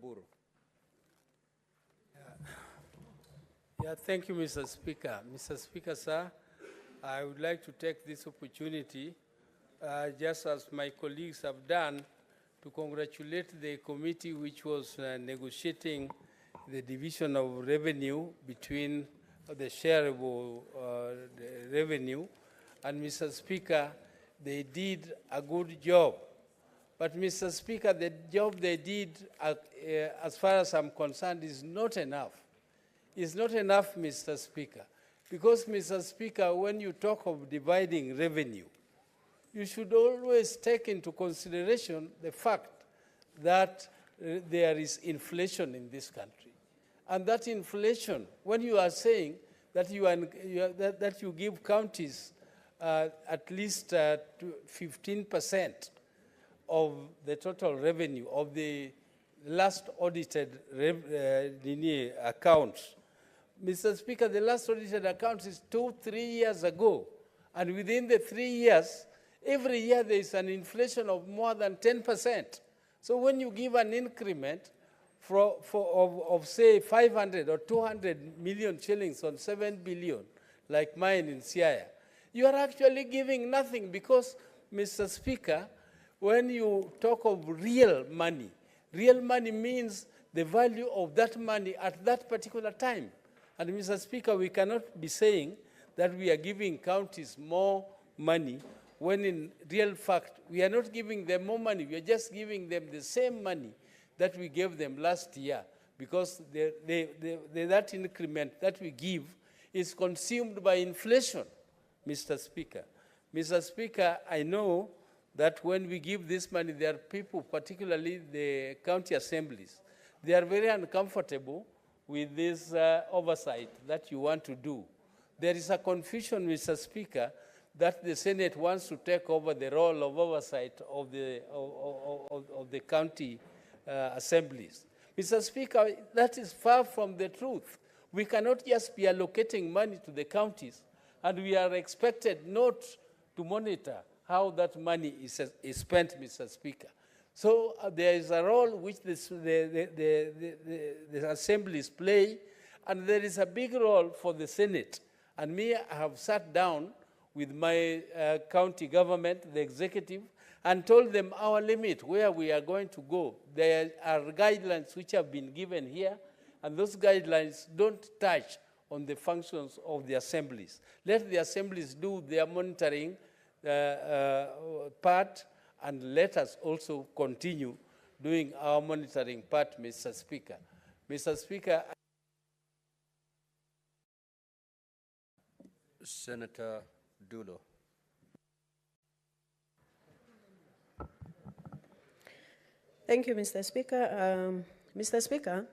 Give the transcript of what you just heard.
Oburu. Yeah, thank you, Mr. Speaker. Mr. Speaker, sir, I would like to take this opportunity, just as my colleagues have done, to congratulate the committee which was negotiating the division of revenue between the shareable revenue. And Mr. Speaker, they did a good job. But Mr. Speaker, the job they did, as far as I'm concerned, is not enough. It's not enough, Mr. Speaker. Because, Mr. Speaker, when you talk of dividing revenue, you should always take into consideration the fact that there is inflation in this country. And that inflation, when you are saying that you give counties at least 15% of the total revenue of the last audited accounts. Mr. Speaker, the last audited accounts is 2-3 years ago. And within the 3 years, every year there is an inflation of more than 10%. So when you give an increment of say 500 or 200 million shillings on 7 billion, like mine in Siaya, you are actually giving nothing because, Mr. Speaker, when you talk of real money means the value of that money at that particular time. And Mr. Speaker, we cannot be saying that we are giving counties more money when in real fact we are not giving them more money. We are just giving them the same money that we gave them last year because that increment that we give is consumed by inflation, Mr. Speaker. Mr. Speaker, I know that when we give this money, there are people, particularly the county assemblies, they are very uncomfortable with this oversight that you want to do. There is a confusion, Mr. Speaker, that the Senate wants to take over the role of oversight of the county assemblies. Mr. Speaker, that is far from the truth. We cannot just be allocating money to the counties, and we are expected not to monitor how that money is spent, Mr. Speaker. So there is a role which the assemblies play, and there is a big role for the Senate. And me, I have sat down with my county government, the executive, and told them our limit, where we are going to go. There are guidelines which have been given here, and those guidelines don't touch on the functions of the assemblies. Let the assemblies do their monitoring part, and let us also continue doing our monitoring part, Mr. Speaker. Mr. Speaker. Senator Dulo. Thank you, Mr. Speaker. Mr. Speaker,